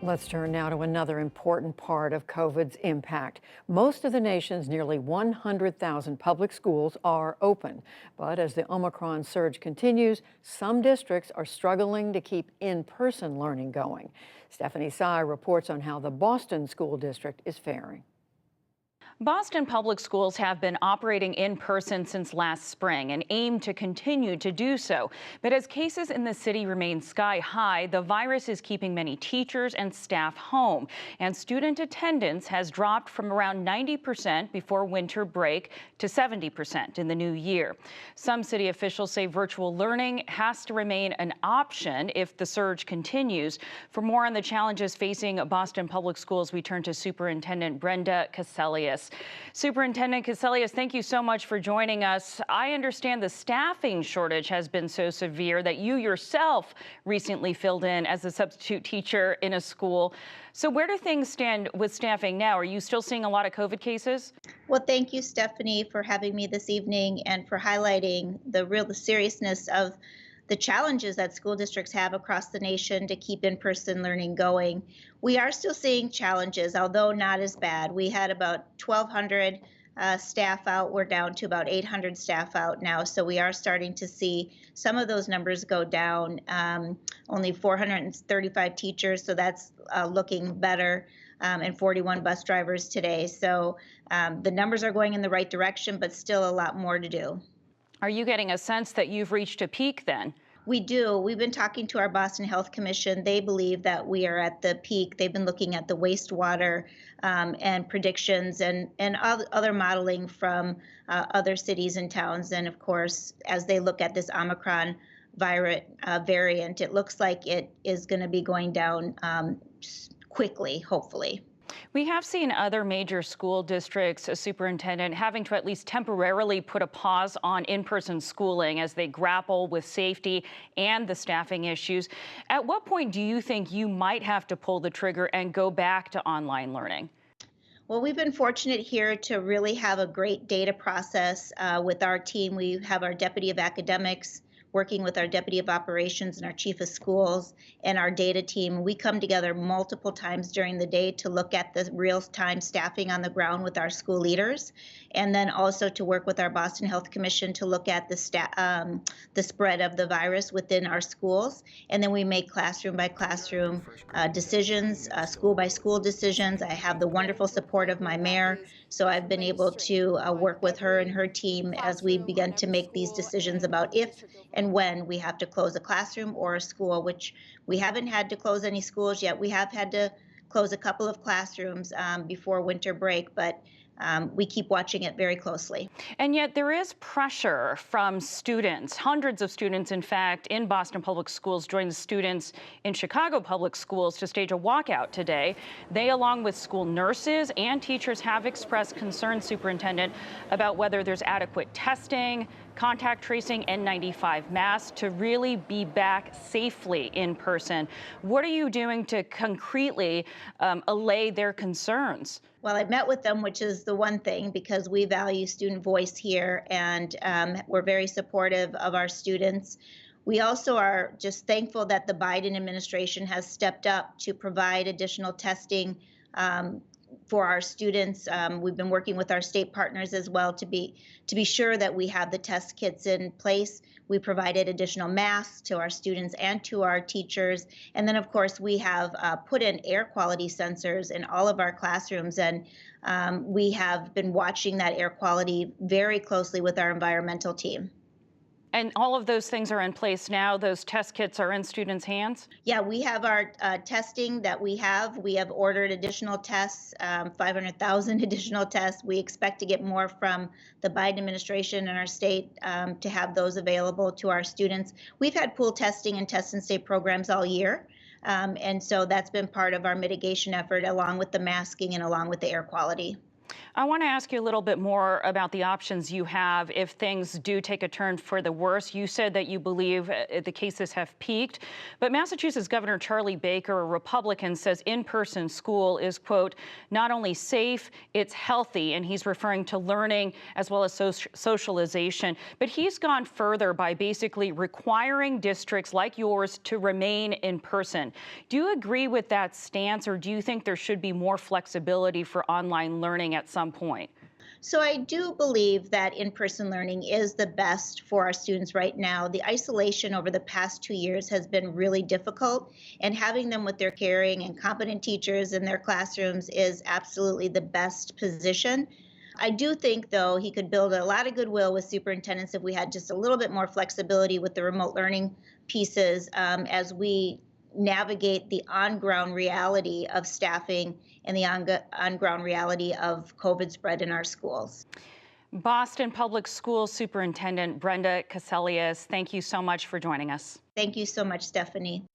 Let's turn now to another important part of COVID's impact. Most of the nation's nearly 100,000 public schools are open. But as the Omicron surge continues, some districts are struggling to keep in-person learning going. Stephanie Sy reports on how the Boston School District is faring. Boston Public Schools have been operating in person since last spring and aim to continue to do so. But as cases in the city remain sky high, the virus is keeping many teachers and staff home. And student attendance has dropped from around 90% before winter break to 70% in the new year. Some city officials say virtual learning has to remain an option if the surge continues. For more on the challenges facing Boston Public Schools, we turn to Superintendent Brenda Cassellius. Superintendent Cassellius, thank you so much for joining us. I understand the staffing shortage has been so severe that you yourself recently filled in as a substitute teacher in a school. So where do things stand with staffing now? Are you still seeing a lot of COVID cases? Well, thank you, Stephanie, for having me this evening and for highlighting the seriousness of the challenges that school districts have across the nation to keep in-person learning going. We are still seeing challenges, although not as bad. We had about 1,200 staff out. We're down to about 800 staff out now. So we are starting to see some of those numbers go down. Only 435 teachers, so that's looking better, and 41 bus drivers today. So the numbers are going in the right direction, but still a lot more to do. Are you getting a sense that you've reached a peak then? We do. We've been talking to our Boston Health Commission. They believe that we are at the peak. They've been looking at the wastewater and predictions and other modeling from other cities and towns. And of course, as they look at this Omicron variant, it looks like it is going to be going down quickly, hopefully. We have seen other major school districts, superintendent, having to at least temporarily put a pause on in-person schooling as they grapple with safety and the staffing issues. At what point do you think you might have to pull the trigger and go back to online learning? Well, we've been fortunate here to really have a great data process with our team. We have our Deputy of Academics working with our Deputy of Operations and our Chief of Schools and our data team. We come together multiple times during the day to look at the real-time staffing on the ground with our school leaders, and then also to work with our Boston Health Commission to look at the spread of the virus within our schools. And then we make classroom by classroom decisions, school by school decisions. I have the wonderful support of my mayor, so I've been able to work with her and her team as we begin to make these decisions about if and when we have to close a classroom or a school, which we haven't had to close any schools yet. We have had to close a couple of classrooms before winter break, but we keep watching it very closely. And yet there is pressure from students. Hundreds of students, in fact, in Boston Public Schools joined the students in Chicago Public Schools to stage a walkout today. They, along with school nurses and teachers, have expressed concern, Superintendent, about whether there's adequate testing, contact tracing, N95 masks to really be back safely in person. What are you doing to concretely allay their concerns? Well, I've met with them, which is the one thing, because we value student voice here, and we're very supportive of our students. We also are just thankful that the Biden administration has stepped up to provide additional testing for our students. We've been working with our state partners as well to be sure that we have the test kits in place. We provided additional masks to our students and to our teachers. And then, of course, we have put in air quality sensors in all of our classrooms. And we have been watching that air quality very closely with our environmental team. And all of those things are in place now? Those test kits are in students' hands? Yeah, we have our testing that we have. We have ordered additional tests, 500,000 additional tests. We expect to get more from the Biden administration and our state to have those available to our students. We've had pool testing and test and stay programs all year. And so that's been part of our mitigation effort, along with the masking and along with the air quality. I want to ask you a little bit more about the options you have if things do take a turn for the worse. You said that you believe the cases have peaked, but Massachusetts Governor Charlie Baker, a Republican, says in-person school is, quote, not only safe, it's healthy, and he's referring to learning as well as socialization. But he's gone further by basically requiring districts like yours to remain in person. Do you agree with that stance, or do you think there should be more flexibility for online learning at some point? So I do believe that in-person learning is the best for our students right now. The isolation over the past 2 years has been really difficult, and having them with their caring and competent teachers in their classrooms is absolutely the best position. I do think, though, he could build a lot of goodwill with superintendents if we had just a little bit more flexibility with the remote learning pieces as we navigate the on-ground reality of staffing and the on-ground reality of COVID spread in our schools. Boston Public Schools Superintendent Brenda Cassellius, thank you so much for joining us. Thank you so much, Stephanie.